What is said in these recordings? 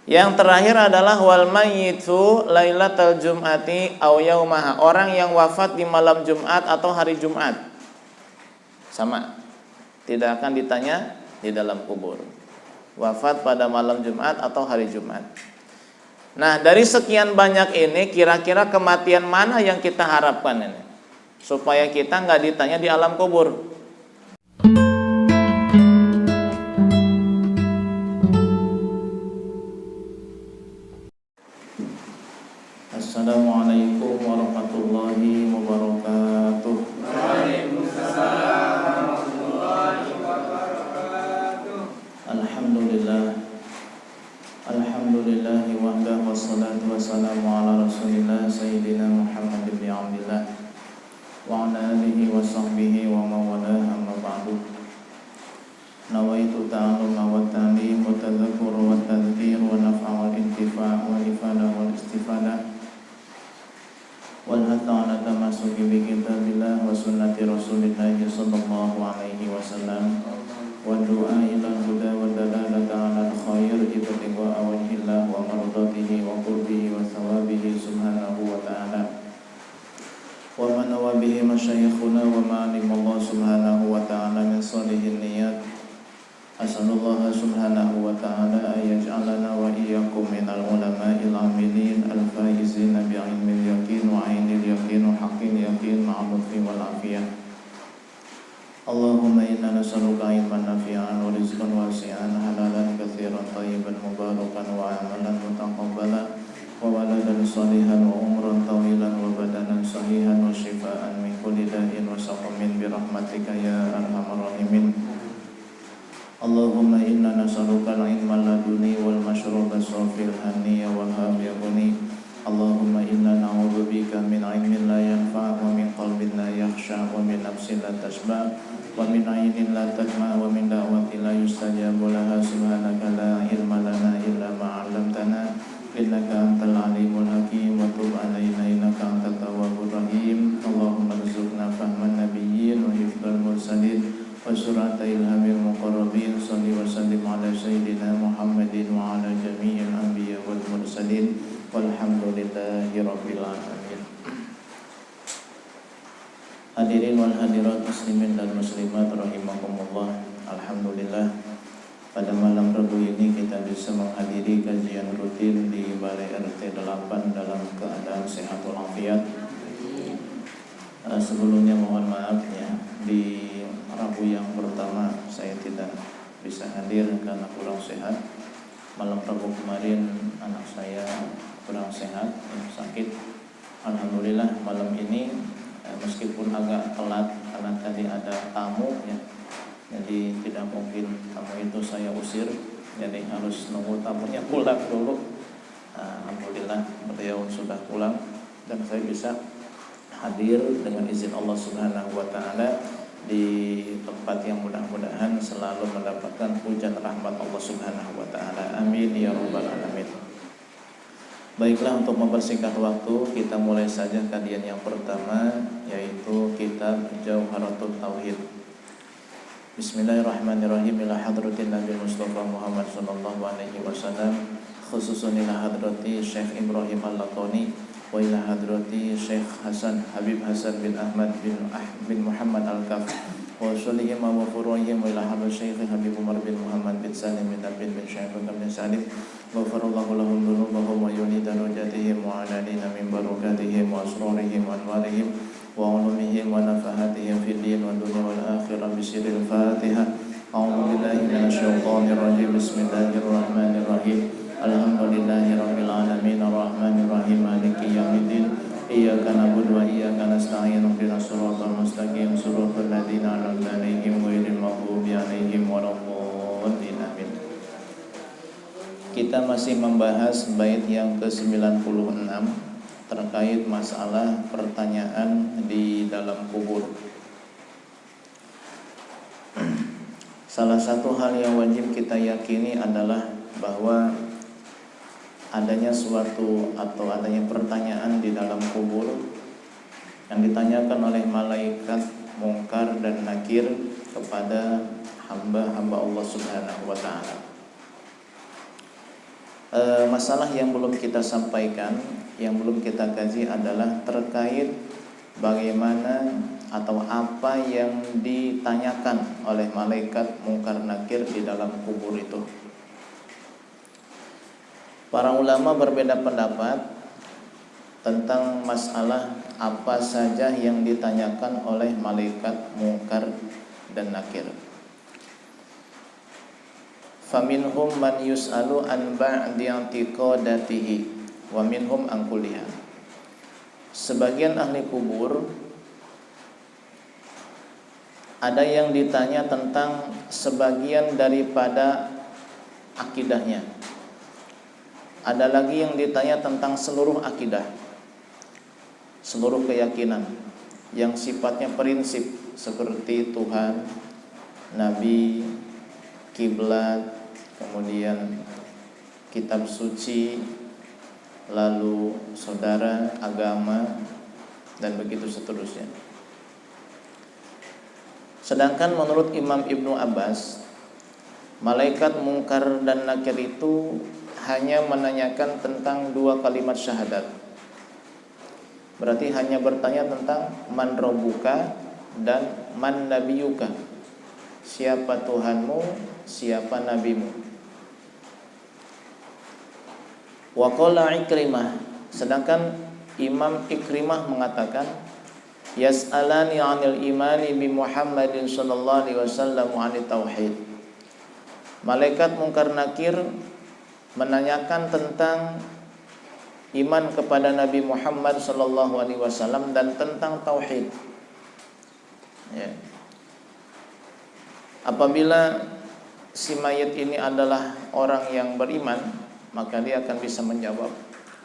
Yang terakhir adalah wal mayyitu lailatal jum'ati aw yaumaha, orang yang wafat di malam Jumat atau hari Jumat. Sama, tidak akan ditanya di dalam kubur. Wafat pada malam Jumat atau hari Jumat. Nah, dari sekian banyak ini, kira-kira kematian mana yang kita harapkan ini supaya kita nggak ditanya di alam kubur? Assalamualaikum warahmatullahi wabarakatuh. Waalaikumsalam warahmatullahi wabarakatuh. Alhamdulillahi wahda wassalatu wassalamu ala rasulillah sayyidina Muhammad ibn Abdillah wa ala alihi wa sahbihi wa mawalah, amma ba'du. Nawaitu ta'alluma wa ta'lim wa tadhakkur wa tadhkir wa naf'a wal intifa' wa ifadah wal istifadah wal hatta ala tamasuki bi kitabillah wa sunnati rasulillah sallallahu alaihi wasallam wa du'a ila huda wa dalalata ala khair ibtigha wajhillah wa mardatihi wa qurbihi wa thawabihi subhanahu wa ta'ala wa man wa bihi masyayikhuna wa ma'alim Allah subhanahu wa ta'ala min salihin niyat. Asallallahu subhanahu wa ta'ala ayaj'alana wa iyyakum minal ulama'il amilin al-faizina bi'ilmil yaqin wa 'ainil yaqin wa haqqil yaqin ma'al lutfi wal afiyah. Allahumma inna nas'aluka ilman nafi'an wa rizqan wasi'an halalan katsiran thayyiban mubarakan wa amalan mutaqabbalan wa waladan salihan wa umran tawilan wa badanan sahihan wa shifaan min kulli da'in wa saqamin bi rahmatika ya arhamar rahimin. Allahumma inna nas'aluka al-ilma laduni wal mashraba safil hani wal hamyabuni. Allahumma inna na'udzubika min ilmin la yanfa' wa min qalbin la yakhsha wa min nafsin la tashba' wa min 'ainin la tadma' wa min da'watin la yustajabu laha. Subhanaka la ilma lana illa ma 'allamtana innaka antal alimul hakim wa tub 'alaina innaka antat tawwabur rahim. Allahumma rzuqna fahman nabiyyin wa hifdzal mursalin wa surata ilhamil muqarrabin. Salli wa sallim ala sayyidina Muhammadin wa ala jami'il anbiya wal mursalin walhamdulillahi rabbil alamin. Hadirin wal hadirat muslimin dan muslimat rahimakumullah. Alhamdulillah, pada malam Rabu ini kita bisa menghadiri kajian rutin di Balai RT 8 dalam keadaan sehat walafiat. Sebelumnya mohon maaf ya, di Rabu yang pertama saya tidak bisa hadir karena kurang sehat. Malam Rabu kemarin anak saya kurang sehat, sakit. Alhamdulillah malam ini meskipun agak telat karena tadi ada tamu ya, jadi tidak mungkin tamu itu saya usir, jadi harus nunggu tamunya pulang dulu. Alhamdulillah beliau sudah pulang dan saya bisa hadir dengan izin Allah Subhanahu wa ta'ala di tempat yang mudah-mudahan selalu mendapatkan hujan rahmat Allah Subhanahu wa ta'ala. Amin ya rabbal alamin. Baiklah, untuk mempersingkat waktu, kita mulai saja kajian yang pertama, yaitu kitab Jauharatul Tauhid. Bismillahirrahmanirrahim. Ila hadratin Nabi Mustafa Muhammad sallallahu alaihi wasallam, khususun ila hadrati Syekh Ibrahim Al-Latani wa ila hadrati Syekh Hasan Habib Hasan bin Ahmad bin Muhammad Al-Kaf wa usulihim wa furu'ihim wa ila hadrati Syekh Habib Umar bin Muhammad bin Salim bin Abid bin Syekh bin Salim wa farallahu lahum dhunubahum wa yuli darajatihim wa alalina min barakatihim wa asrarihim wa anwarihim wa ulumihim wa nafahatihim fid din wa dunya wal akhirah bisiril Fatihah. A'udzu billahi minasyaitonir rajim. Bismillahirrahmanirrahim. Alhamdulillahi rabbil alamin arrahmanir rahim maliki yaumiddin iyyaka na'budu wa iyyaka nasta'in ihdinas siratal mustaqim siratal ladzina an'amta 'alaihim ghairil maghdubi 'alaihim waladdallin. Amin. Kita masih membahas bait yang ke-96 terkait masalah pertanyaan di dalam kubur. Salah satu hal yang wajib kita yakini adalah bahwa adanya suatu atau adanya pertanyaan di dalam kubur yang ditanyakan oleh malaikat Munkar dan Nakir kepada hamba-hamba Allah Subhanahu wa ta'ala. Masalah yang belum kita sampaikan, yang belum kita kaji adalah terkait bagaimana atau apa yang ditanyakan oleh malaikat mungkar nakir di dalam kubur itu. Para ulama berbeda pendapat tentang masalah apa saja yang ditanyakan oleh malaikat mungkar dan nakir. Faminhum man yus'alu an ba'di i'tiqadatihi wa minhum an kulliha. Sebagian ahli kubur ada yang ditanya tentang sebagian daripada akidahnya. Ada lagi yang ditanya tentang seluruh akidah, seluruh keyakinan yang sifatnya prinsip seperti Tuhan, Nabi, kiblat, kemudian kitab suci, lalu saudara, agama, dan begitu seterusnya. Sedangkan menurut Imam Ibnu Abbas, malaikat mungkar dan nakir itu hanya menanyakan tentang 2 kalimat syahadat. Berarti hanya bertanya tentang man rabbuka dan man nabiyuka. Siapa Tuhanmu, siapa nabimu. Wa qala Ikrimah, sedangkan Imam Ikrimah mengatakan yas'alani 'anil imani bi Muhammadin sallallahu alaihi wasallam 'anit tauhid. Malaikat mungkar nakir menanyakan tentang iman kepada Nabi Muhammad sallallahu alaihi wasallam dan tentang tauhid. Ya. Apabila si mayit ini adalah orang yang beriman, maka dia akan bisa menjawab.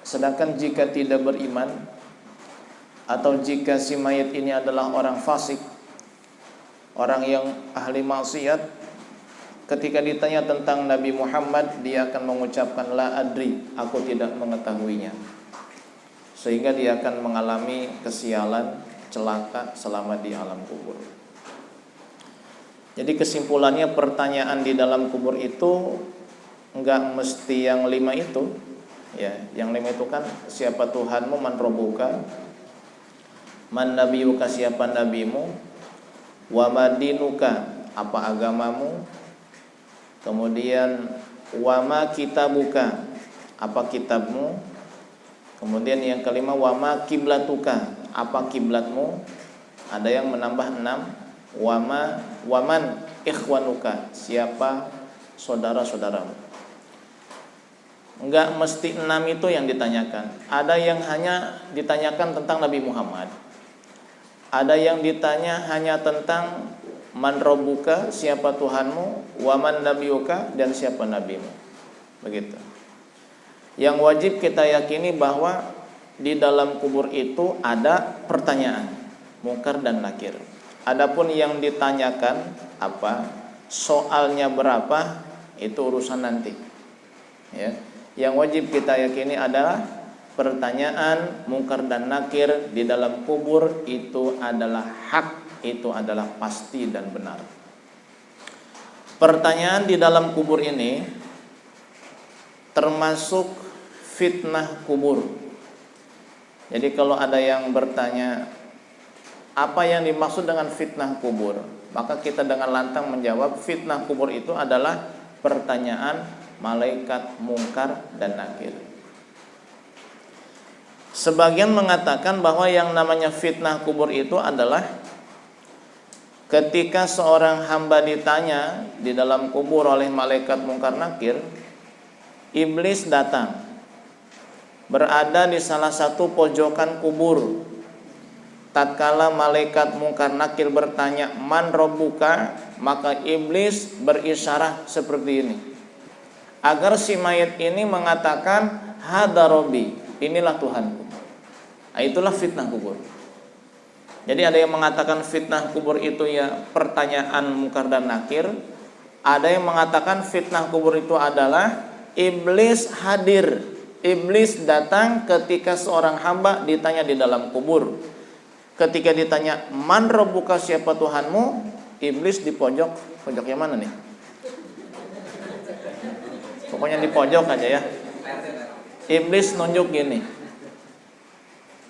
Sedangkan jika tidak beriman, atau jika si mayit ini adalah orang fasik, orang yang ahli maksiat, ketika ditanya tentang Nabi Muhammad, dia akan mengucapkan la adri, aku tidak mengetahuinya. Sehingga dia akan mengalami kesialan, celaka selama di alam kubur. Jadi kesimpulannya, pertanyaan di dalam kubur itu enggak mesti yang 5 itu. Ya, yang 5 itu kan siapa Tuhanmu, man rabbuka, man nabiyuka, siapa nabimu, wa madinuka, apa agamamu, kemudian wama kitabuka, apa kitabmu, kemudian yang kelima wama kiblatuka, apa kiblatmu. Ada yang menambah 6, waman ikhwanuka, siapa saudara-saudaramu. Enggak mesti 6 itu yang ditanyakan. Ada yang hanya ditanyakan tentang Nabi Muhammad. Ada yang ditanya hanya tentang man rabbuka, siapa Tuhanmu, waman nabiyuka, dan siapa nabimu. Begitu. Yang wajib kita yakini bahwa di dalam kubur itu ada pertanyaan mungkar dan nakir. Adapun yang ditanyakan apa, soalnya berapa, itu urusan nanti. Ya. Yang wajib kita yakini adalah pertanyaan mungkar dan nakir di dalam kubur itu adalah hak, itu adalah pasti dan benar. Pertanyaan di dalam kubur ini termasuk fitnah kubur. Jadi kalau ada yang bertanya apa yang dimaksud dengan fitnah kubur, maka kita dengan lantang menjawab fitnah kubur itu adalah pertanyaan malaikat mungkar dan nakir. Sebagian mengatakan bahwa yang namanya fitnah kubur itu adalah ketika seorang hamba ditanya di dalam kubur oleh malaikat mungkar nakir, iblis datang, berada di salah satu pojokan kubur. Tatkala malaikat mungkar nakir bertanya man rabbuka, maka iblis berisyarah seperti ini, agar si mayit ini mengatakan hada rabbi, inilah Tuhanku. Nah, itulah fitnah kubur. Jadi ada yang mengatakan fitnah kubur itu ya pertanyaan mungkar dan nakir. Ada yang mengatakan fitnah kubur itu adalah iblis hadir, iblis datang ketika seorang hamba ditanya di dalam kubur. Ketika ditanya man rabbuka, siapa Tuhanmu, iblis di pojok yang mana nih? Pokoknya di pojok aja ya. Iblis nunjuk gini.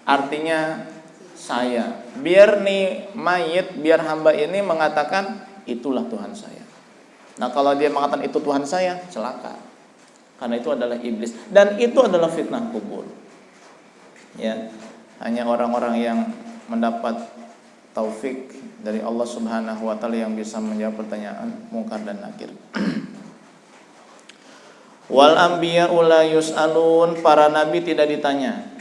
Artinya saya. Biar nih mayit, biar hamba ini mengatakan itulah Tuhan saya. Nah kalau dia mengatakan itu Tuhan saya, celaka. Karena itu adalah iblis. Dan itu adalah fitnah kubur. Ya, hanya orang-orang yang mendapat taufik dari Allah Subhanahu wa taala yang bisa menjawab pertanyaan mungkar dan nakir. Wal anbiya'u la yus'alun, para nabi tidak ditanya.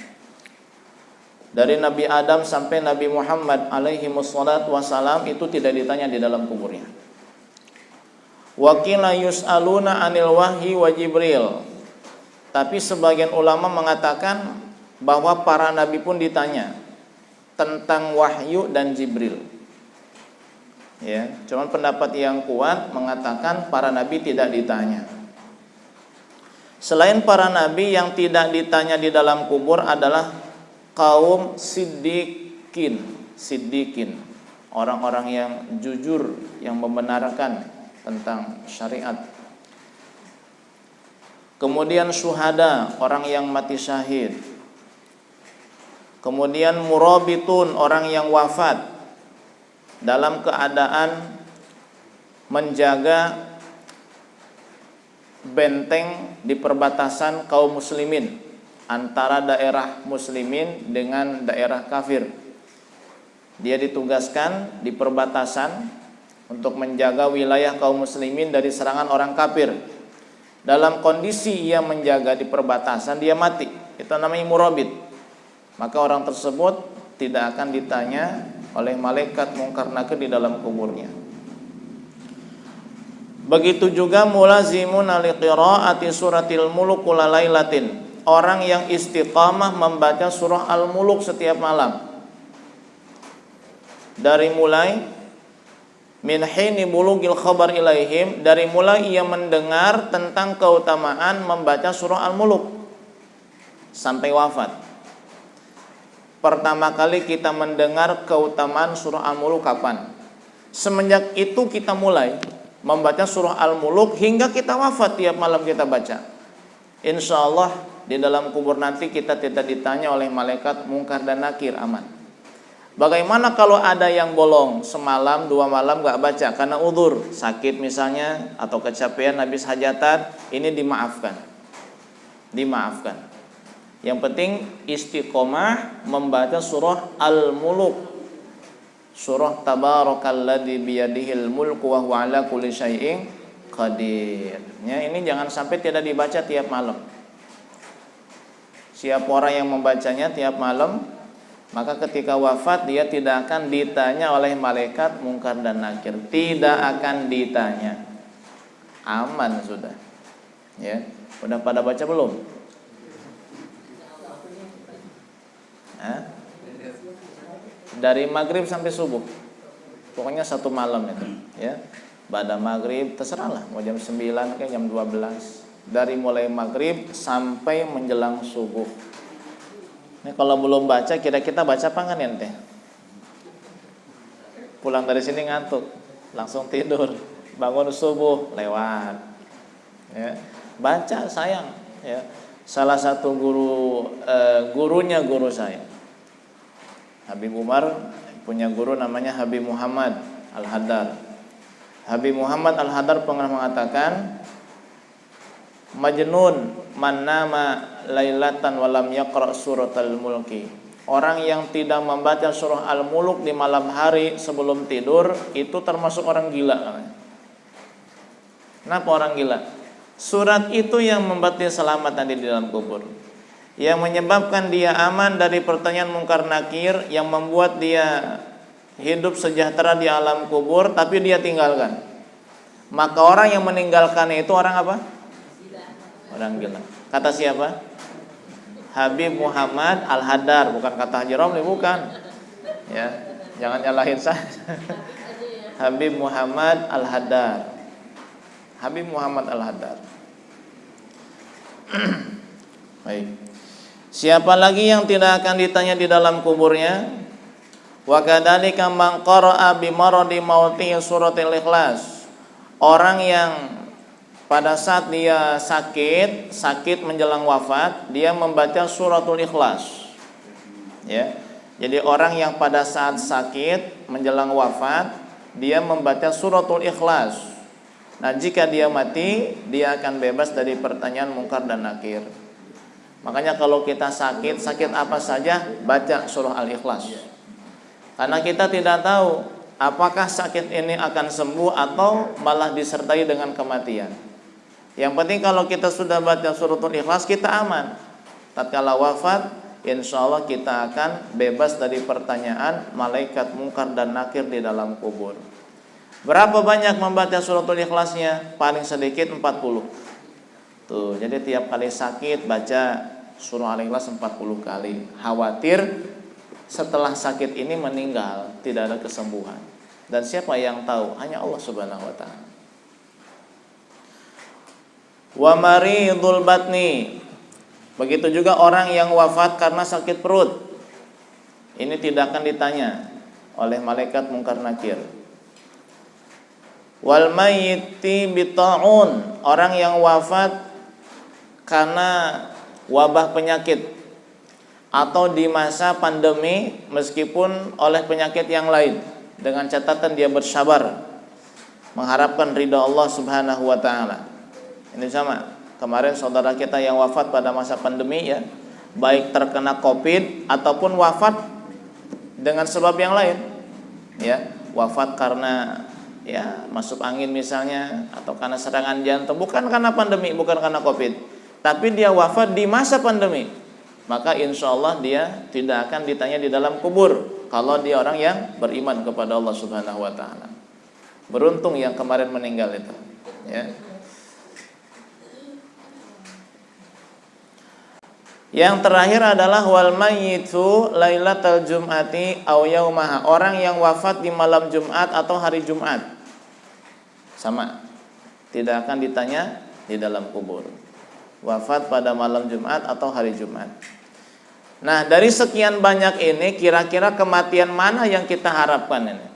Dari Nabi Adam sampai Nabi Muhammad alaihi wassalatu wassalam itu tidak ditanya di dalam kuburnya. Wa qila yus'aluna 'anil wahyi wa Jibril. Tapi sebagian ulama mengatakan bahwa para nabi pun ditanya tentang wahyu dan Jibril. Ya, cuman pendapat yang kuat mengatakan para nabi tidak ditanya. Selain para nabi, yang tidak ditanya di dalam kubur adalah kaum siddiqin, orang-orang yang jujur, yang membenarkan tentang syariat. Kemudian syuhada, orang yang mati syahid. Kemudian murabitun, orang yang wafat dalam keadaan menjaga benteng di perbatasan kaum muslimin, antara daerah muslimin dengan daerah kafir. Dia ditugaskan di perbatasan untuk menjaga wilayah kaum muslimin dari serangan orang kafir. Dalam kondisi ia menjaga di perbatasan, dia mati. Itu namanya murabit. Maka orang tersebut tidak akan ditanya oleh malaikat mungkar nakir di dalam kuburnya. Begitu juga mulazimun liqiraati suratil muluk kulla lailatin, orang yang istiqamah membaca surah Al-Muluk setiap malam. Dari mulai min hini bulugil khabar ilaihim, dari mulai ia mendengar tentang keutamaan membaca surah Al-Muluk sampai wafat. Pertama kali kita mendengar keutamaan surah Al-Muluk kapan? Semenjak itu kita mulai membaca surah Al-Muluk hingga kita wafat, tiap malam kita baca. Insya Allah di dalam kubur nanti kita tidak ditanya oleh malaikat mungkar dan nakir, aman. Bagaimana kalau ada yang bolong semalam 2 malam gak baca karena udzur, sakit misalnya, atau kecapean habis hajatan, ini dimaafkan. Yang penting istiqomah membaca surah Al-Muluk, surah Tabarakalladzi biyadihil mulku wa huwa ala kulli syai'in qadir. Ya, ini jangan sampai tidak dibaca tiap malam. Siapa orang yang membacanya tiap malam, maka ketika wafat dia tidak akan ditanya oleh malaikat mungkar dan nakir. Tidak akan ditanya. Aman sudah. Ya, udah pada baca belum? Dari maghrib sampai subuh, pokoknya 1 malam itu, ya. Pada maghrib terserahlah, mau jam 9 kayak jam 12. Dari mulai maghrib sampai menjelang subuh. Ini kalau belum baca, kita baca apa kan ente? Pulang dari sini ngantuk, langsung tidur, bangun subuh lewat. Ya. Baca sayang, ya. Salah satu gurunya guru saya, Habib Umar, punya guru namanya Habib Muhammad Al-Haddar. Habib Muhammad Al-Haddar pernah mengatakan, majnun man nama lailatan walam yaqra suratal mulki. Orang yang tidak membaca surah Al-Muluk di malam hari sebelum tidur itu termasuk orang gila. Kenapa orang gila? Surat itu yang membuat dia selamat nanti di dalam kubur, yang menyebabkan dia aman dari pertanyaan mungkar nakir, yang membuat dia hidup sejahtera di alam kubur, tapi dia tinggalkan. Maka orang yang meninggalkan itu orang apa? Orang gila. Kata siapa? Habib Muhammad Al-Haddar, bukan kata Haji Romli, bukan. Ya, jangan nyalahin saya. Habib Muhammad Al-Haddar. Habib Muhammad Al-Haddar. Baik. Siapa lagi yang tidak akan ditanya di dalam kuburnya? Wa kadzalika man qara'a bi maradi mauti suratul Ikhlas. Orang yang pada saat dia sakit menjelang wafat, dia membaca suratul Ikhlas. Ya. Jadi orang yang pada saat sakit menjelang wafat, dia membaca suratul Ikhlas. Nah, jika dia mati, dia akan bebas dari pertanyaan mungkar dan nakir. Makanya kalau kita sakit apa saja, baca surah Al-Ikhlas. Karena kita tidak tahu apakah sakit ini akan sembuh atau malah disertai dengan kematian. Yang penting kalau kita sudah baca suratul Ikhlas, kita aman. Tatkala wafat, insya Allah kita akan bebas dari pertanyaan malaikat mungkar dan nakir di dalam kubur. Berapa banyak membaca suratul Ikhlasnya? Paling sedikit 40. Tuh, jadi tiap kali sakit baca surah Al-Ikhlas 40 kali. Khawatir setelah sakit ini meninggal, tidak ada kesembuhan. Dan siapa yang tahu? Hanya Allah Subhanahu wa taala. Wa maridul batni. Begitu juga orang yang wafat karena sakit perut. Ini tidak akan ditanya oleh malaikat mungkar nakir. Wal mayyiti bita'un, orang yang wafat karena wabah penyakit atau di masa pandemi meskipun oleh penyakit yang lain, dengan catatan dia bersabar mengharapkan ridha Allah Subhanahu wa taala. Ini sama kemarin saudara kita yang wafat pada masa pandemi ya, baik terkena Covid ataupun wafat dengan sebab yang lain. Ya, wafat karena ya masuk angin misalnya, atau karena serangan jantung, bukan karena pandemi, bukan karena Covid, tapi dia wafat di masa pandemi, maka insya Allah dia tidak akan ditanya di dalam kubur kalau dia orang yang beriman kepada Allah Subhanahu wa taala. Beruntung yang kemarin meninggal itu, ya. Yang terakhir adalah wal mayyitu lailatal jum'ati aw yaumaha, orang yang wafat di malam Jumat atau hari Jumat. Sama, tidak akan ditanya di dalam kubur. Wafat pada malam Jumat atau hari Jumat. Nah, dari sekian banyak ini, kira-kira kematian mana yang kita harapkan ini,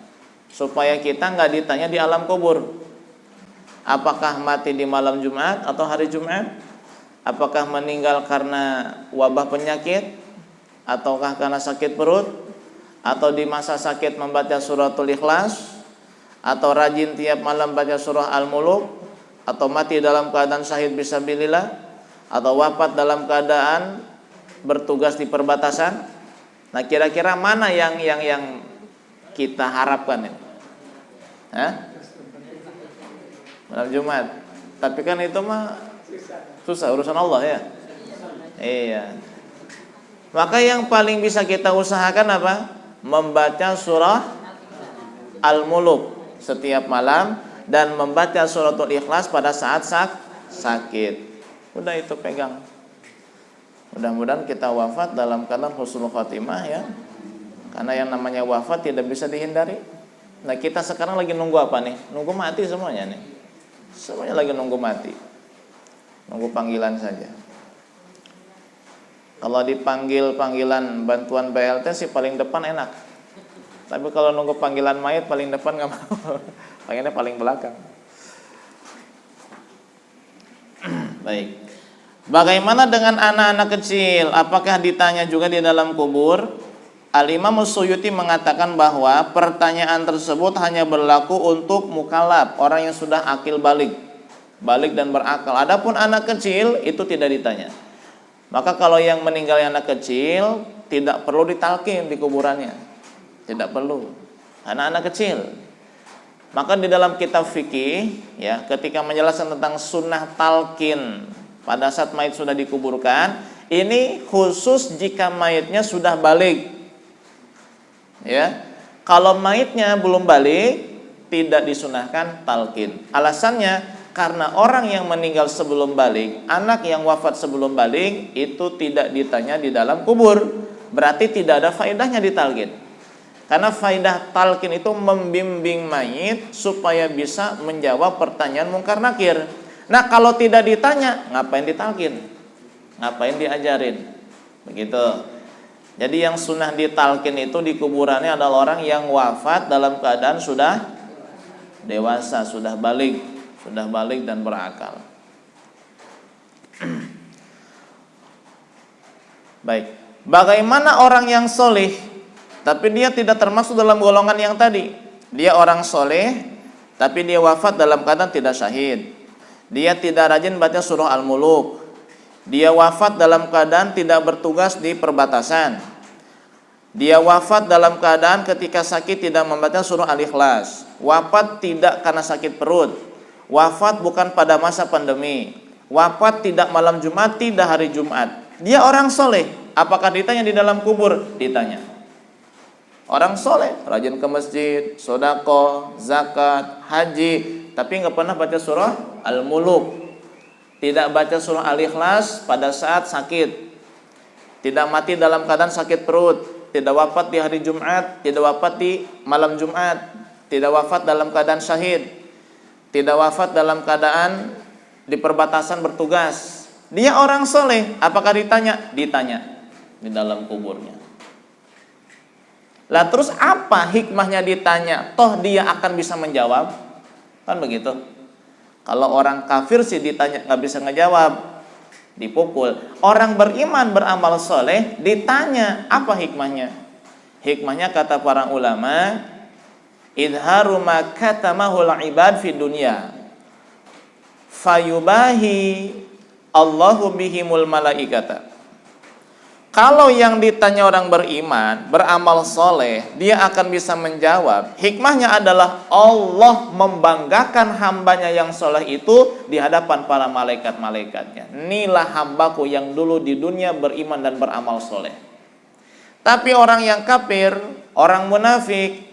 supaya kita nggak ditanya di alam kubur? Apakah mati di malam Jumat atau hari Jumat? Apakah meninggal karena wabah penyakit, ataukah karena sakit perut, atau di masa sakit membaca suratul Ikhlas, atau rajin tiap malam baca surah Al-Muluk, atau mati dalam keadaan syahid fisabilillah, atau wafat dalam keadaan bertugas di perbatasan. Nah, kira-kira mana yang kita harapkan ini? Hah? Malam Jumat. Tapi kan itu mah susah, urusan Allah ya. Iya. Maka yang paling bisa kita usahakan apa? Membaca surah Al-Muluk setiap malam dan membaca suratul Ikhlas pada saat sakit. Udah itu pegang. Mudah-mudahan kita wafat dalam keadaan husnul khatimah ya. Karena yang namanya wafat tidak bisa dihindari. Nah, kita sekarang lagi nunggu apa nih? Nunggu mati semuanya nih. Semuanya lagi nunggu mati. Nunggu panggilan saja. Kalau dipanggil panggilan bantuan BLT sih paling depan enak. Tapi kalau nunggu panggilan mayat paling depan nggak mau. Pengennya paling belakang. Baik. Bagaimana dengan anak-anak kecil? Apakah ditanya juga di dalam kubur? Al-Imam Suyuti mengatakan bahwa pertanyaan tersebut hanya berlaku untuk mukallaf, orang yang sudah akil balik dan berakal. Adapun anak kecil itu tidak ditanya. Maka kalau yang meninggal anak kecil tidak perlu ditalqin di kuburannya. Tidak perlu. Anak-anak kecil. Maka di dalam kitab fikih ya, ketika menjelaskan tentang sunnah talqin pada saat mayit sudah dikuburkan, ini khusus jika mayitnya sudah balik. Ya. Kalau mayitnya belum balik, tidak disunahkan talqin. Alasannya karena orang yang meninggal sebelum balik, anak yang wafat sebelum balik, itu tidak ditanya di dalam kubur. Berarti tidak ada faedahnya ditalqin. Karena faedah talqin itu membimbing mayit supaya bisa menjawab pertanyaan mungkar nakir. Nah, kalau tidak ditanya, ngapain ditalqin? Ngapain diajarin? Begitu. Jadi yang sunnah ditalqin itu di kuburannya adalah orang yang wafat dalam keadaan sudah dewasa, sudah balik dan berakal. Baik. Bagaimana orang yang soleh tapi dia tidak termasuk dalam golongan yang tadi? Dia orang soleh tapi dia wafat dalam keadaan tidak syahid. Dia tidak rajin baca surah Al-Muluk. Dia wafat dalam keadaan tidak bertugas di perbatasan. Dia wafat dalam keadaan ketika sakit tidak membaca surah Al-Ikhlas. Wafat tidak karena sakit perut. Wafat bukan pada masa pandemi. Wafat tidak malam Jumat, tidak hari Jumat. Dia orang soleh. Apakah ditanya di dalam kubur? Ditanya. Orang soleh, rajin ke masjid, sodako, zakat, haji, tapi nggak pernah baca surah Al-Muluk. Tidak baca surah Al-Ikhlas pada saat sakit. Tidak mati dalam keadaan sakit perut. Tidak wafat di hari Jumat, tidak wafat di malam Jumat, tidak wafat dalam keadaan syahid, tidak wafat dalam keadaan di perbatasan bertugas. Dia orang soleh. Apakah ditanya? Ditanya di dalam kuburnya. Lah terus apa hikmahnya ditanya? Toh dia akan bisa menjawab. Kan begitu. Kalau orang kafir sih ditanya nggak bisa ngejawab, dipukul. Orang beriman beramal soleh ditanya, apa hikmahnya? Hikmahnya kata para ulama, idharu ma katamahul ibad fi dunya fayubahi Allahu bihimul malaikata. Kalau yang ditanya orang beriman, beramal soleh, dia akan bisa menjawab. Hikmahnya adalah Allah membanggakan hambanya yang soleh itu di hadapan para malaikat-malaikatnya. Inilah hambaku yang dulu di dunia beriman dan beramal soleh. Tapi orang yang kafir, orang munafik,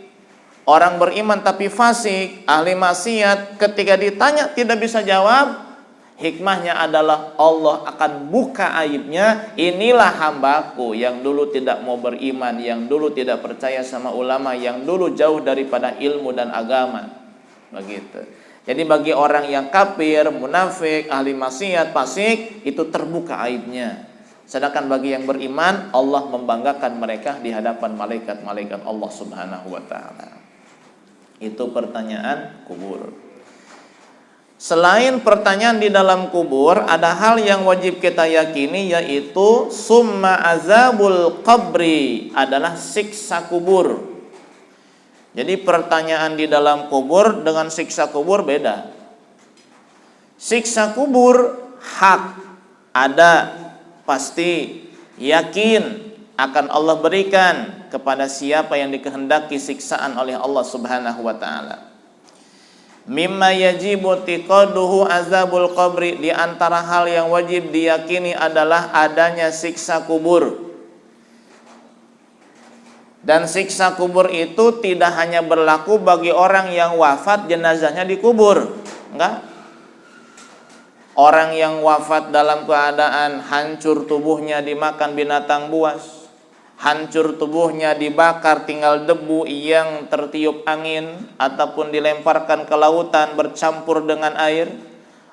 orang beriman tapi fasik, ahli maksiat, ketika ditanya tidak bisa jawab. Hikmahnya adalah Allah akan buka aibnya. Inilah hambaku yang dulu tidak mau beriman, yang dulu tidak percaya sama ulama, yang dulu jauh daripada ilmu dan agama. Begitu. Jadi bagi orang yang kafir, munafik, ahli maksiat, fasik, itu terbuka aibnya. Sedangkan bagi yang beriman, Allah membanggakan mereka di hadapan malaikat-malaikat Allah Subhanahu wa taala. Itu pertanyaan kubur. Selain pertanyaan di dalam kubur, ada hal yang wajib kita yakini, yaitu summa azabul qabri, adalah siksa kubur. Jadi pertanyaan di dalam kubur dengan siksa kubur beda. Siksa kubur hak, ada, pasti, yakin akan Allah berikan kepada siapa yang dikehendaki siksaan oleh Allah Subhanahu wa taala. Mimma yajibu tiqaduhu azabul qabri, di antara hal yang wajib diyakini adalah adanya siksa kubur. Dan siksa kubur itu tidak hanya berlaku bagi orang yang wafat jenazahnya dikubur, enggak. Orang yang wafat dalam keadaan hancur tubuhnya dimakan binatang buas, hancur tubuhnya dibakar tinggal debu yang tertiup angin ataupun dilemparkan ke lautan bercampur dengan air.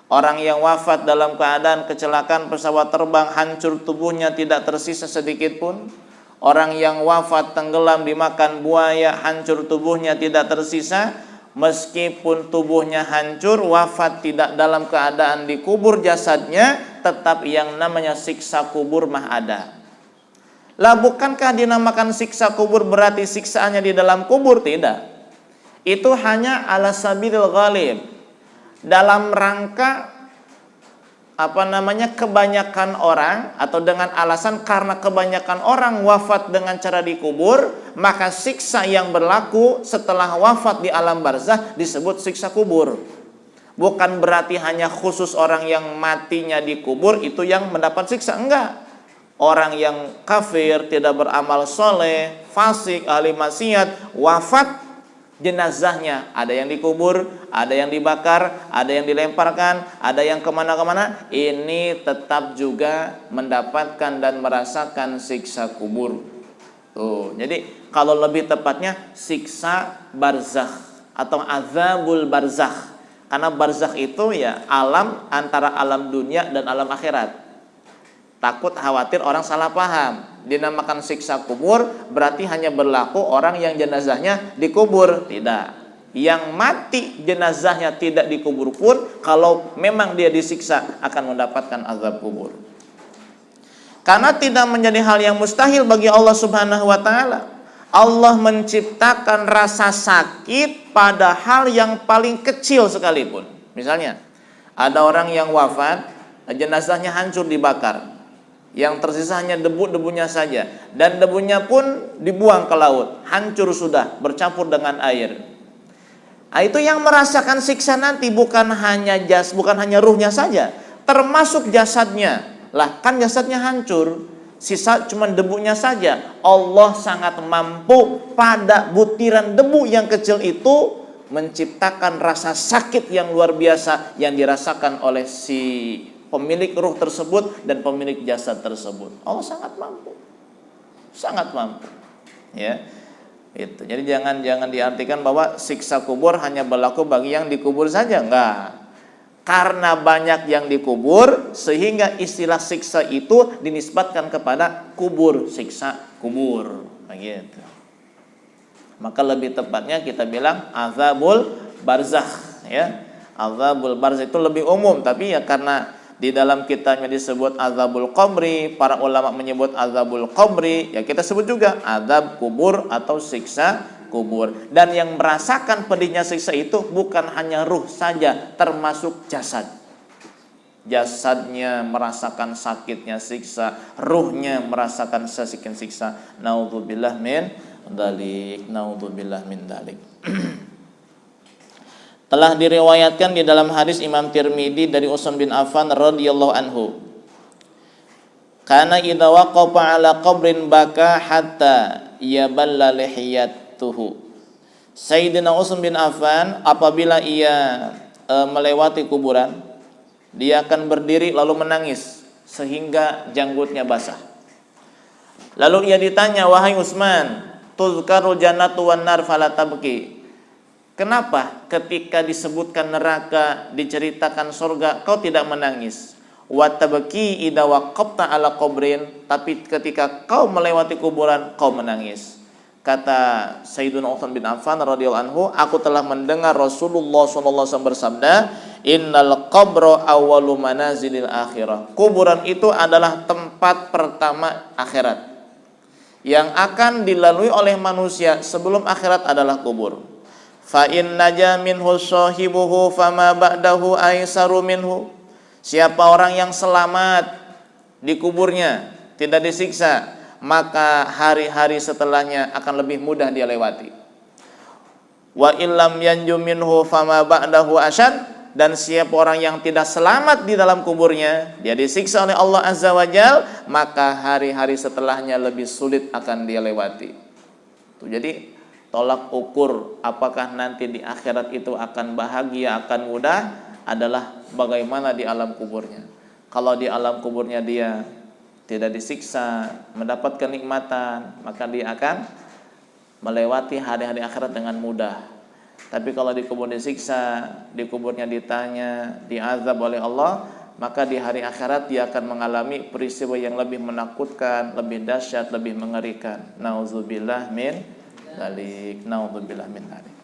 Orang yang wafat dalam keadaan kecelakaan pesawat terbang, hancur tubuhnya tidak tersisa sedikit pun. Orang yang wafat tenggelam dimakan buaya, hancur tubuhnya tidak tersisa. Meskipun tubuhnya hancur, wafat tidak dalam keadaan dikubur jasadnya, tetap yang namanya siksa kubur mah ada. Lah bukankah dinamakan siksa kubur berarti siksaannya di dalam kubur? Tidak. Itu hanya ala sabilil ghalib. Dalam rangka kebanyakan orang, atau dengan alasan karena kebanyakan orang wafat dengan cara dikubur, maka siksa yang berlaku setelah wafat di alam barzah disebut siksa kubur. Bukan berarti hanya khusus orang yang matinya dikubur itu yang mendapat siksa, enggak. Orang yang kafir, tidak beramal soleh, fasik, ahli maksiat, wafat, jenazahnya ada yang dikubur, ada yang dibakar, ada yang dilemparkan, ada yang kemana-kemana. Ini tetap juga mendapatkan dan merasakan siksa kubur. Tuh, jadi kalau lebih tepatnya siksa barzakh atau azabul barzakh. Karena barzakh itu ya alam antara alam dunia dan alam akhirat. Takut khawatir orang salah paham. Dinamakan siksa kubur berarti hanya berlaku orang yang jenazahnya dikubur. Tidak. Yang mati jenazahnya tidak dikubur pun, kalau memang dia disiksa akan mendapatkan azab kubur. Karena tidak menjadi hal yang mustahil bagi Allah Subhanahu wa taala. Allah menciptakan rasa sakit pada hal yang paling kecil sekalipun. Misalnya, ada orang yang wafat, jenazahnya hancur dibakar. Yang tersisa hanya debu-debunya saja, dan debunya pun dibuang ke laut, hancur sudah, bercampur dengan air. Nah, itu yang merasakan siksa nanti bukan hanya ruhnya saja, termasuk jasadnya. Lah kan jasadnya hancur, sisa cuma debunya saja. Allah sangat mampu pada butiran debu yang kecil itu menciptakan rasa sakit yang luar biasa yang dirasakan oleh si pemilik ruh tersebut dan pemilik jasad tersebut. Allah sangat mampu. Sangat mampu. Ya. Itu. Jadi jangan diartikan bahwa siksa kubur hanya berlaku bagi yang dikubur saja, enggak. Karena banyak yang dikubur sehingga istilah siksa itu dinisbatkan kepada kubur, siksa kubur. Begitu. Maka lebih tepatnya kita bilang azabul barzakh, ya. Azabul barzakh itu lebih umum, tapi ya karena di dalam kitabnya disebut azabul qabri, para ulama menyebut azabul qabri, ya kita sebut juga azab kubur atau siksa kubur. Dan yang merasakan pedihnya siksa itu bukan hanya ruh saja, termasuk jasad. Jasadnya merasakan sakitnya siksa, ruhnya merasakan sakitnya siksa. Naudzubillah min dzalik, naudzubillah min dzalik. Telah diriwayatkan di dalam hadis Imam Tirmidzi dari Utsman bin Affan radhiyallahu anhu. Kana idza waqafa ala qabrin baka hatta yaballa lihiyatuhu. Sayyidina Utsman bin Affan apabila ia melewati kuburan, dia akan berdiri lalu menangis sehingga janggutnya basah. Lalu ia ditanya, "Wahai Utsman, tuzkarul jannatu wan nar fala tabki." Kenapa ketika disebutkan neraka, diceritakan surga, kau tidak menangis? Wa tabki idza waqafta ala qabrin, tapi ketika kau melewati kuburan kau menangis. Kata Sayyidina Utsman bin Affan radhiyallahu anhu, aku telah mendengar Rasulullah sallallahu alaihi wasallam bersabda, "Innal qabra awwalu manazilil akhirah." Kuburan itu adalah tempat pertama akhirat. Yang akan dilalui oleh manusia sebelum akhirat adalah kubur. Fa in naja minhu sahibuhu fama ba'dahu aisaru minhu. Siapa orang yang selamat di kuburnya, tidak disiksa, maka hari-hari setelahnya akan lebih mudah dia lewati. Wa illam yanju minhu fama ba'dahu asyad. Dan siapa orang yang tidak selamat di dalam kuburnya, dia disiksa oleh Allah Azza wa Jal, maka hari-hari setelahnya lebih sulit akan dia lewati. Tuh, jadi tolak ukur apakah nanti di akhirat itu akan bahagia, akan mudah, adalah bagaimana di alam kuburnya. Kalau di alam kuburnya dia tidak disiksa, mendapat kenikmatan, maka dia akan melewati hari-hari akhirat dengan mudah. Tapi kalau di kubur disiksa, di kuburnya ditanya, diazab oleh Allah, maka di hari akhirat dia akan mengalami peristiwa yang lebih menakutkan, lebih dahsyat, lebih mengerikan. Nauzubillah min dzalik, naudzubillah min dzalik.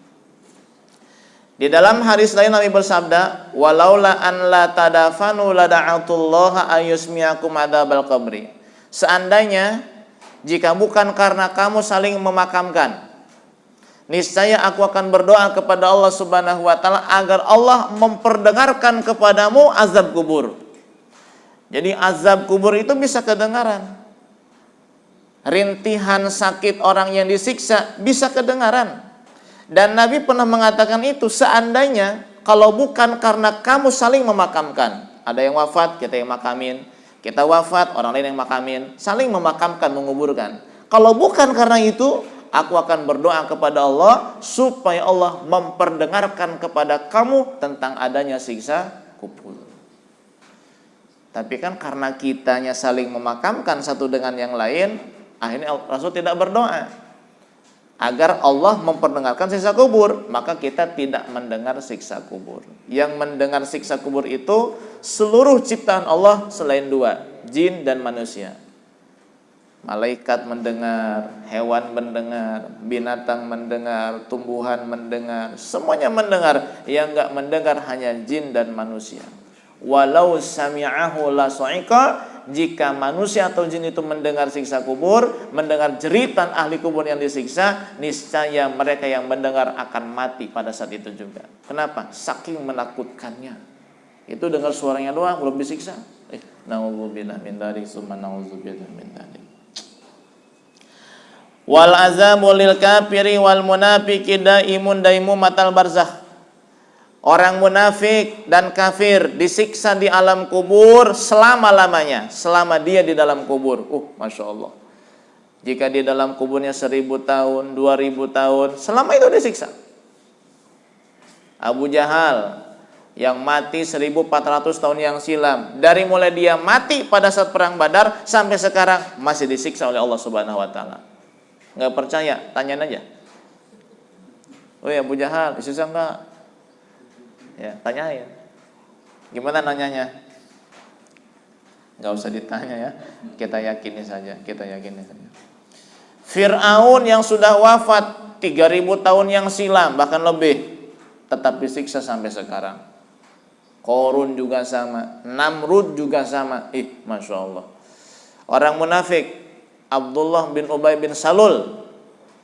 Di dalam hadis lain Nabi bersabda, "Walaula an la tadafanu la da'atullaha ayusmiakum adzabal qabri." Seandainya jika bukan karena kamu saling memakamkan, niscaya aku akan berdoa kepada Allah Subhanahu wa taala agar Allah memperdengarkan kepadamu azab kubur. Jadi azab kubur itu bisa kedengaran. Rintihan sakit orang yang disiksa bisa kedengaran. Dan Nabi pernah mengatakan itu, seandainya kalau bukan karena kamu saling memakamkan. Ada yang wafat, kita yang makamin. Kita wafat, orang lain yang makamin. Saling memakamkan, menguburkan. Kalau bukan karena itu, aku akan berdoa kepada Allah supaya Allah memperdengarkan kepada kamu tentang adanya siksa kubur. Tapi kan karena kitanya saling memakamkan satu dengan yang lain, akhirnya Rasul tidak berdoa agar Allah memperdengarkan siksa kubur, maka kita tidak mendengar siksa kubur. Yang mendengar siksa kubur itu seluruh ciptaan Allah selain dua, jin dan manusia. Malaikat mendengar, hewan mendengar, binatang mendengar, tumbuhan mendengar, semuanya mendengar. Yang enggak mendengar hanya jin dan manusia. Walau sami'ahu la sa'iqa, jika manusia atau jin itu mendengar siksa kubur, mendengar jeritan ahli kubur yang disiksa, niscaya mereka yang mendengar akan mati pada saat itu juga. Kenapa? Saking menakutkannya. Itu dengar suaranya doang belum disiksa. Na'udzubillah min dzalik, summa na'udzubillah min dzalik. Wal azabu lil kafiri wal munafiqi daimun matal barzakh. Orang munafik dan kafir disiksa di alam kubur selama-lamanya, selama dia di dalam kubur. Masya Allah. Jika di dalam kuburnya 1000 tahun, 2000 tahun, selama itu disiksa. Abu Jahal yang mati 1400 tahun yang silam, dari mulai dia mati pada saat perang Badar sampai sekarang masih disiksa oleh Allah Subhanahu wa taala. Enggak percaya, tanyain aja. Abu Jahal disiksa enggak? Ya, tanyain. Gimana nanyanya? Enggak usah ditanya ya. Kita yakini saja. Fir'aun yang sudah wafat 3000 tahun yang silam, bahkan lebih, tetap disiksa sampai sekarang. Qarun juga sama, Namrud juga sama. Masya Allah. Orang munafik Abdullah bin Ubay bin Salul,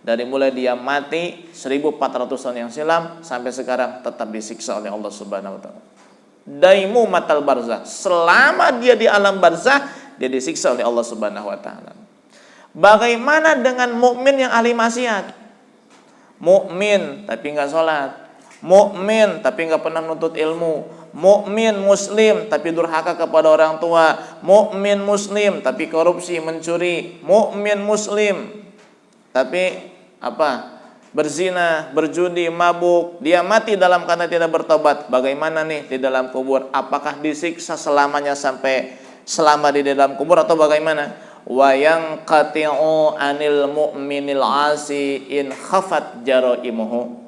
dari mulai dia mati 1400 tahun yang silam sampai sekarang tetap disiksa oleh Allah Subhanahu wa taala. Daimu matal barzakh, selama dia di alam barzakh dia disiksa oleh Allah Subhanahu wa taala. Bagaimana dengan mukmin yang ahli maksiat? Mukmin tapi enggak salat, mukmin tapi enggak pernah nuntut ilmu, mukmin muslim tapi durhaka kepada orang tua, mukmin muslim tapi korupsi, mencuri, mukmin muslim tapi berzina, berjudi, mabuk, dia mati dalam keadaan tidak bertobat. Bagaimana nih di dalam kubur? Apakah disiksa selamanya sampai selama di dalam kubur atau bagaimana? Wa yanqati'u 'anil mu'minil 'asi in khafat jaraimuhu.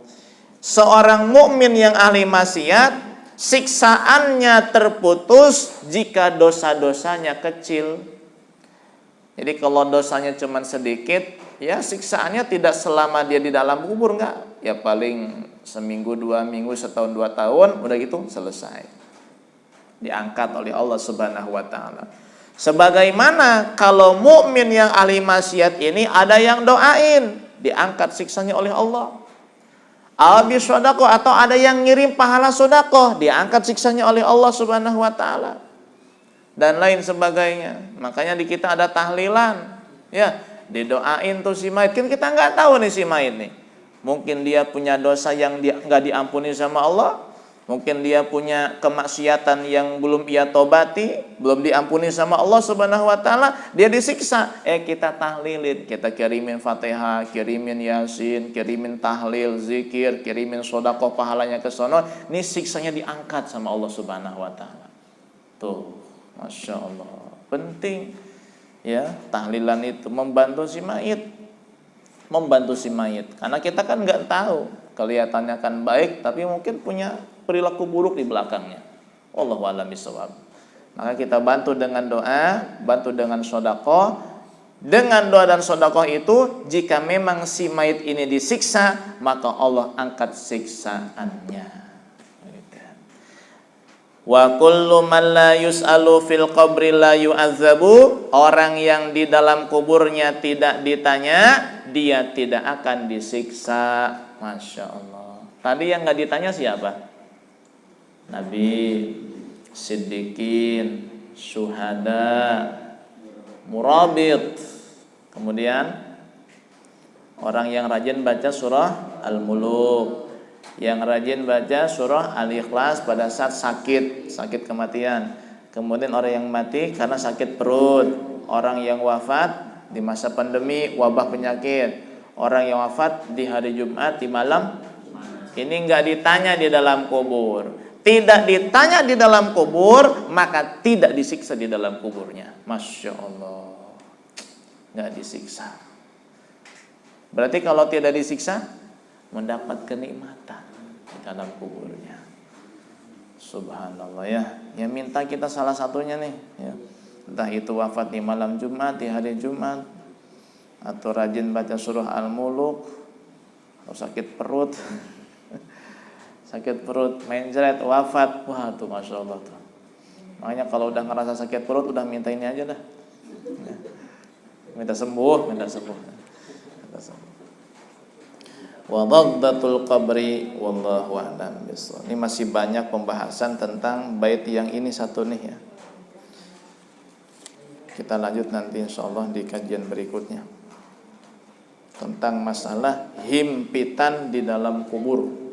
Seorang mukmin yang ahli maksiat, siksaannya terputus jika dosa-dosanya kecil. Jadi kalau dosanya cuma sedikit, ya siksaannya tidak selama dia di dalam kubur, enggak. Ya paling seminggu, 2 minggu, setahun, 2 tahun, udah gitu selesai. Diangkat oleh Allah Subhanahu wa taala. Sebagaimana kalau mukmin yang ahli maksiat ini ada yang doain, diangkat siksanya oleh Allah. Habis sedekah atau ada yang ngirim pahala sedekah, diangkat siksanya oleh Allah Subhanahu wa taala. Dan lain sebagainya. Makanya di kita ada tahlilan, ya, didoain tuh si mayit. Kan kita nggak tahu nih si mayit nih. Mungkin dia punya dosa yang nggak diampuni sama Allah. Mungkin dia punya kemaksiatan yang belum ia tobati, belum diampuni sama Allah Subhanahu wa taala, dia disiksa. Kita tahlilin, kita kirimin Fatihah, kirimin Yasin, kirimin tahlil, zikir, kirimin sedekah pahalanya ke sono. Ini siksanya diangkat sama Allah Subhanahu wa taala. Tuh. Masya Allah, penting ya tahlilan itu membantu si mayit, karena kita kan nggak tahu, kelihatannya kan baik tapi mungkin punya perilaku buruk di belakangnya. Wallahu a'lam bishawab. Maka kita bantu dengan doa, bantu dengan sedekah. Dengan doa dan sedekah itu, jika memang si mayit ini disiksa, maka Allah angkat siksaannya. Wa kullu man la yus'alu fil qabri la yu'adzabu. Orang yang di dalam kuburnya tidak ditanya, dia tidak akan disiksa. Masya Allah. Tadi yang nggak ditanya siapa? Nabi, siddiqin, syuhada, murabit. Kemudian orang yang rajin baca surah Al-Muluk, yang rajin baca surah Al-Ikhlas pada saat sakit kematian. Kemudian orang yang mati karena sakit perut, orang yang wafat di masa pandemi wabah penyakit, orang yang wafat di hari Jumat di malam. Ini enggak ditanya di dalam kubur. Tidak ditanya di dalam kubur, maka tidak disiksa di dalam kuburnya. Masya Allah, enggak disiksa. Berarti kalau tidak disiksa, mendapat kenikmatan di dalam kuburnya. Subhanallah ya. Ya minta kita salah satunya nih ya. Entah itu wafat di malam Jumat, di hari Jumat, atau rajin baca surah Al-Muluk, atau sakit perut. Sakit perut, mencret, wafat. Wah tuh Masya Allah tuh. Makanya kalau udah ngerasa sakit perut udah minta ini aja dah. Minta sembuh. Wa dhaddatul qabri wallahu a'lam bissawab. Ini masih banyak pembahasan tentang bait yang ini satu nih ya. Kita lanjut nanti insyaallah di kajian berikutnya tentang masalah himpitan di dalam kubur.